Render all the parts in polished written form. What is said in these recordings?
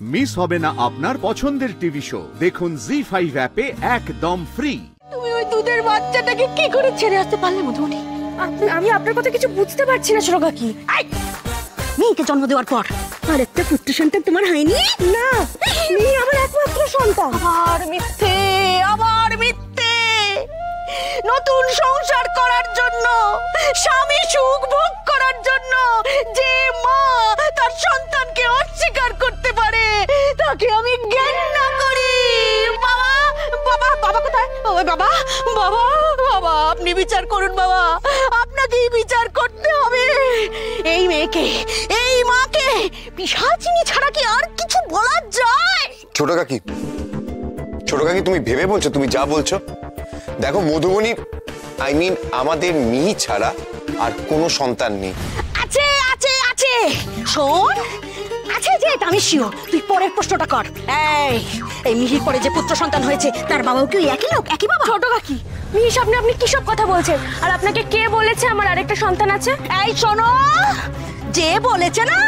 Miss হবে না আপনার পছন্দের টিভি শো। দেখুন জি5 অ্যাপে একদম ফ্রি। তুমি ওই দুধের বাচ্চাটাকে কি করে ছেড়ে আসতে পারলে মধুমণি? আমি আপনার কথা কিছু বুঝতে পারছি না ছোট কাকি। মেয়েকে জন্ম দেওয়ার পর আর একটা পুত্র সন্তান তোমার হয়নি? না, মেয়ে আমার একমাত্র সন্তান। আবার মিথ্যে, আবার মিথ্যে। নতুন সংসার করার জন্য, স্বামী সুখ ভোগ করার জন্য যে মা তার সন্তানকে অস্বীকার করতে পারে তাকে আমি ঘৃণা করি। বাবা বাবা বাবা কোথায়? ওই বাবা বাবা বাবা, আপনি বিচার করুন বাবা, আপনাকেই বিচার করতে হবে। এই মেয়েকে, এই মাকে পিশাচিনী ছাড়া কি আর কিছু বলা যায়? ছোট কাকি, ছোট কাকি, তুমি ভেবে বলছো? তুমি যা বলছো দেখো মধুবনী, আমাদের মিহি ছাড়া আর কোনো সন্তান নেই। আছে আছে আছে, শোন, আছে যে এটা আমি শিওর। তুই পরের প্রশ্নটা কর। এই মিহির পরে যে পুত্র সন্তান হয়েছে তার বাবাও কি একই লোক, একই বাবা? ছোট কাকি, মিহি সামনে আপনি কি সব কথা বলছেন? আর আপনাকে কে বলেছে আমার আরেকটা সন্তান আছে? এই শোনো, যে বলেছে না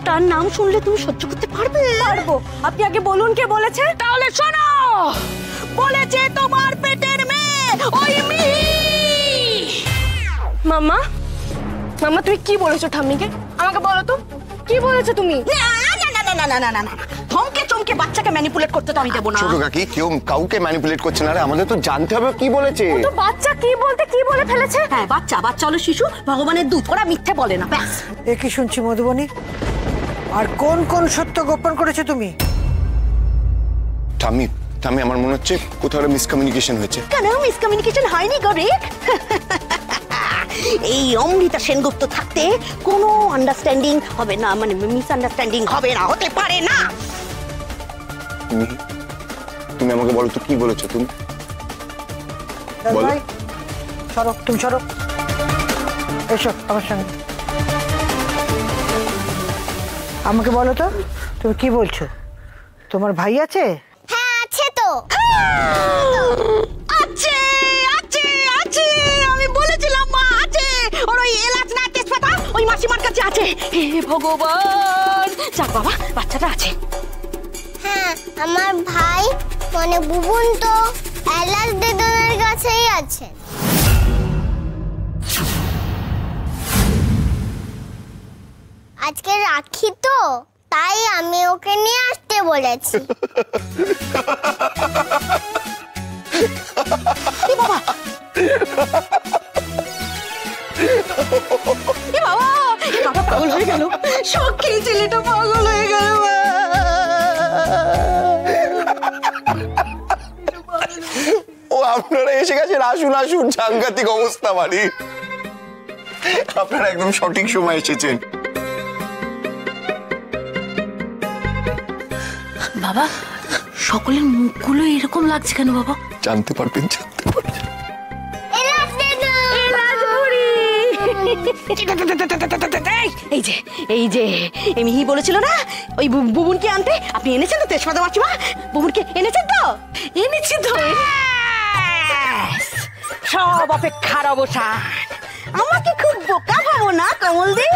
তার নাম শুনলে তুমি সহ্য করতে পারবে? পারবো। আপনি আগে বলুন কে বলেছে। তাহলে শোনো, বলেছে তোমার পেটের মেয়ে ওই মিহি। মাম্মা, মাম্মা তুমি কি বলেছো ঠাম্মিকে? আমাকে বলো তো, কি বলেছো তুমি? না না না না না না না না, ধমকে চমকে বাচ্চাকে ম্যানিপুলেট করতে তো আমি দেব না। ছোট কাকি, কেউ কাউকে ম্যানিপুলেট করছে না। আমাদের তো জানতে হবে কি বলেছে। তো বাচ্চা কি বলতে কি বলে ফেলেছে? হ্যাঁ, বাচ্চা বাচ্চা হলো শিশু, ভগবানের দূত, ওরা মিথ্যে বলে না। ব্যাস। এ কি শুনছি মধুবনী? আর কোন কোন সত্য গোপন করেছো তুমি? ঠাম্মি, ঠাম্মি, আমার মনে হচ্ছে কোথাও মিসকমিউনিকেশন হয়েছে। কেন মিসকমিউনিকেশন হয়নি গরে? এই অমৃতা সেনগুপ্ত থাকতে কোনো আন্ডারস্ট্যান্ডিং হবে না, মানে মিসআন্ডারস্ট্যান্ডিং হবে না, হতে পারে না। তুমি আমাকে বলো তো কি বলেছো তুমি? বলো। ভাই সরো, তুমি সরো, এসো আমার সঙ্গে। আমাকে বলো তো তুমি কি বলছো? তোমার ভাই আছে? হ্যাঁ আছে তো। আছে আছে আছে, আমি বলেছিলাম মা আছে। ওর ওই এলাচ না তেজপাতা ওই মাসিমার কাছে আছে। হে ভগবান, যাক বাবা, বাচ্চাটা আছে। হ্যাঁ, আমার ভাই মানে বুবুন তো এলাচ দেদনের কাছেই আছে। আজকে রাখি তো, তাই আমি ওকে নিয়ে আসতে বলেছি। বাবা বাবা পাগল হয়ে গেল, সত্যি ছেলেটা পাগল হয়ে গেল। ও আপনারা এসে গেছেন, আসুন আসুন, সাংঘাতিক অবস্থা বাড়ি। আপনারা একদম সঠিক সময় এসেছেন। বাবা, সকলের মুখগুলো এরকম লাগছে কেন বাবা? জানতে পারবেন, জানতে পারবেন। এলাচ দেদন, এই যে এই যে মিহি বলেছিল না ওই বুবুনকে আনতে, আপনি এনেছেন তো তেজপাতা মাছিমা? বুবুনকে এনেছেন তো? এনেছি তো। সব অপেক্ষার অবসান। আমাকে খুব বোকা ভাবো না কমল দি।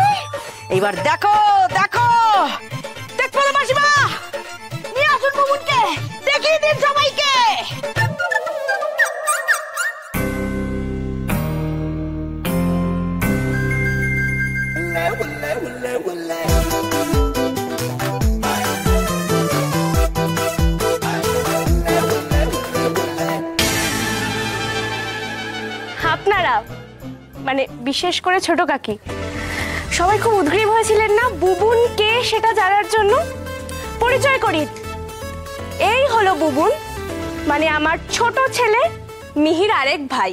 এইবার দেখো দেখো, তেজপাতা মাছিমা নিয়ে আসুন বুবুনকে, দেখিয়ে দিন সবাইকে। আপনারা মানে বিশেষ করে ছোট কাকি সবাই খুব উদ্গ্রীব হয়েছিলেন না বুবুন কে সেটা জানার জন্য। পরিচয় করি, এই হলো বুবুন, মানে আমার ছোট ছেলে মিহির আরেক ভাই।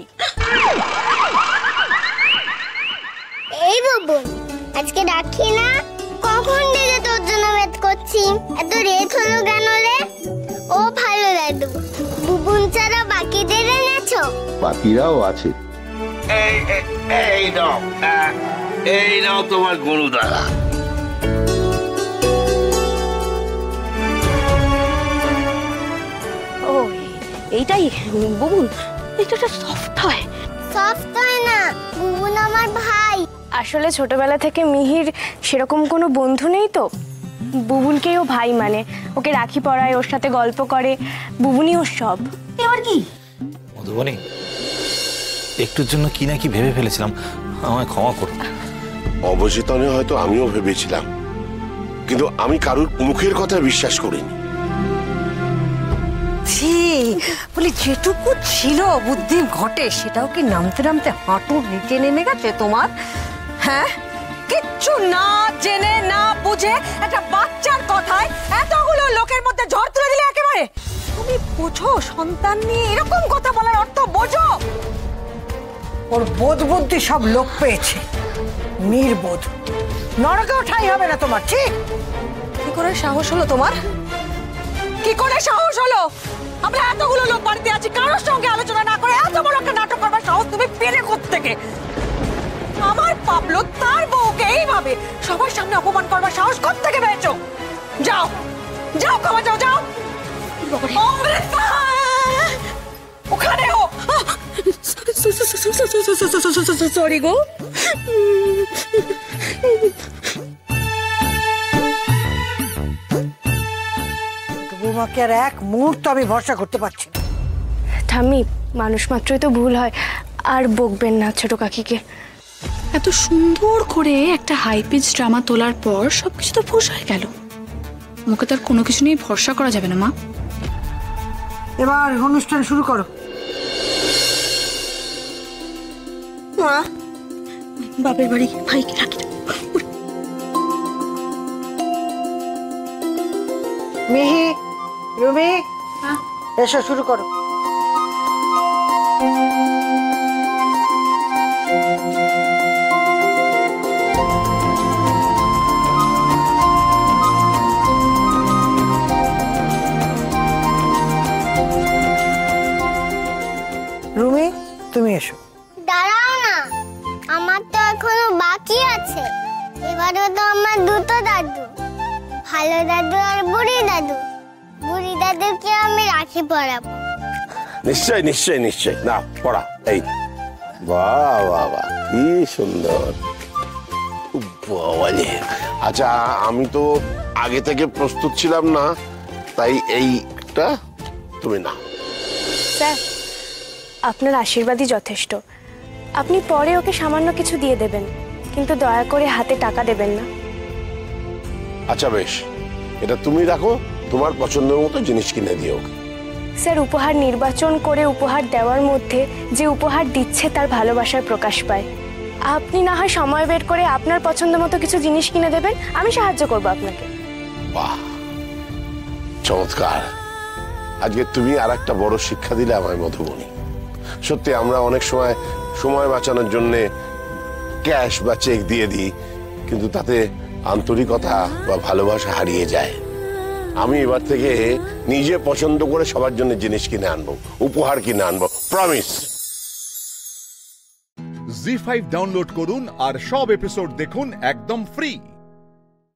এই বুবুন, আজকে রাখি না? কখন থেকে তোর জন্য ওয়েট করছি, এত রেট হলো কেন রে? ও ভালো দাদু, বুবুন ছাড়া বাকিদের এনেছো? বাকিরাও আছে। এই নাও তোমার গরু দাদা। ও এইটাই বুবুন, এটা সফট হয়। সফট হয় না, বুবুন আমার ভাই। আসলে ছোটবেলা থেকে মিহির সেরকম কোনো বন্ধু নেই তো, বুবুনকেও ভাই মানে, ওকে রাখি পরায়, ওর সাথে গল্প করে, বুবুনই ওর সব। এবার কি মধুবনী, একটুর জন্য কি না কি ভেবে ফেলেছিলাম, আমায় ক্ষমা করো। অবচেতনে হয়তো আমিও ভেবেছিলাম, কিন্তু আমি কারুর মুখের কথা বিশ্বাস করিনি। বলি যেটুকু ছিল বুদ্ধি ঘটে সেটাও কি নামতে নামতে হাঁটুর নিচে নেমে গেছে তোমার? হ্যাঁ, কিচ্ছু না জেনে না বুঝে একটা বাচ্চার কথায় এতগুলো লোকের মধ্যে ঝড় তুলে দিলে একেবারে। তুমি বোঝো সন্তান নিয়ে এরকম কথা বলার অর্থ বোঝো? ওর বোধ বুদ্ধি সব লোক পেয়েছে, নির্বোধ। নরকেও ঠাঁই হবে না তোমার, ঠিক? কি করে সাহস হলো তোমার? কি করে সাহস হলো? আমরা এতগুলো লোক বাড়িতে আছি, কারোর সঙ্গে আলোচনা না করে এত বড় একটা নাটক করবার সাহস তুমি পেলে কোত্থেকে? আমার পাবলো তার বউকে এইভাবে সবার সামনে অপমান করবার সাহস কোত্থেকে পেয়েছো? যাও যাও, ক্ষমা যাও, যাও ওখানে। ও সরি গো। বৌমাকে আর এক মুহূর্ত আমি ভরসা করতে পারছি না। ঠাম্মি, মানুষ মাত্রই তো ভুল হয়, আর বকবেন না ছোট কাকিকে। এত সুন্দর করে একটা হাই পিচ ড্রামা তোলার পর সবকিছু তো ফুস হয়ে গেল। মুখে তার কোনো কিছু নিয়ে ভরসা করা যাবে না মা। এবার অনুষ্ঠান শুরু করো। মা, বাপের বাড়ি ভাইকে রাখি দাও। মিহি, রুমি, এসো শুরু করো। রুমি, তুমি এসো। দাঁড়াও না, আমার তো এখনো বাকি আছে। এবারও তো আমার দুটো দাদু, ভালো দাদু আর বুড়ি দাদু। বুড়ি দাদুকে আমি রাখি পরাবো। নিশ্চয় নিশ্চয় নিশ্চয়, না পড়া। এই বাহ বাহ বাহ, কি সুন্দর। বাবালে, আচ্ছা আমি তো আগে থেকে প্রস্তুত ছিলাম না, তাই এইটা তুমি না। স্যার, আপনার আশীর্বাদই যথেষ্ট। আপনি পরে ওকে সামান্য কিছু দিয়ে দেবেন, কিন্তু দয়া করে হাতে টাকা দেবেন না। আচ্ছা বেশ, এটা তুমি রাখো, তোমার পছন্দের মতো জিনিস কিনে দিও। স্যার, উপহার নির্বাচন করে উপহার দেওয়ার মধ্যে যে উপহার দিচ্ছে তার ভালোবাসার প্রকাশ পায়। আপনি না হয় সময় বের করে আপনার পছন্দ মতো কিছু জিনিস কিনে দেবেন, আমি সাহায্য করব আপনাকে। বাহ, চমৎকার। আজকে তুমি আর একটা বড় শিক্ষা দিলে আমায় মধুবনী। সত্যি আমরা অনেক সময় বাঁচানোর জন্য ক্যাশ বা চেক দিয়ে দিই, কিন্তু তাতে আন্তরিকতা বা ভালোবাসা হারিয়ে যায়। আমি এবার থেকে নিজে পছন্দ করে সবার জন্য জিনিস কিনে আনবো, উপহার কিনে আনবো, প্রমিস। জি5 ডাউনলোড করুন আর সব এপিসোড দেখুন একদম ফ্রি।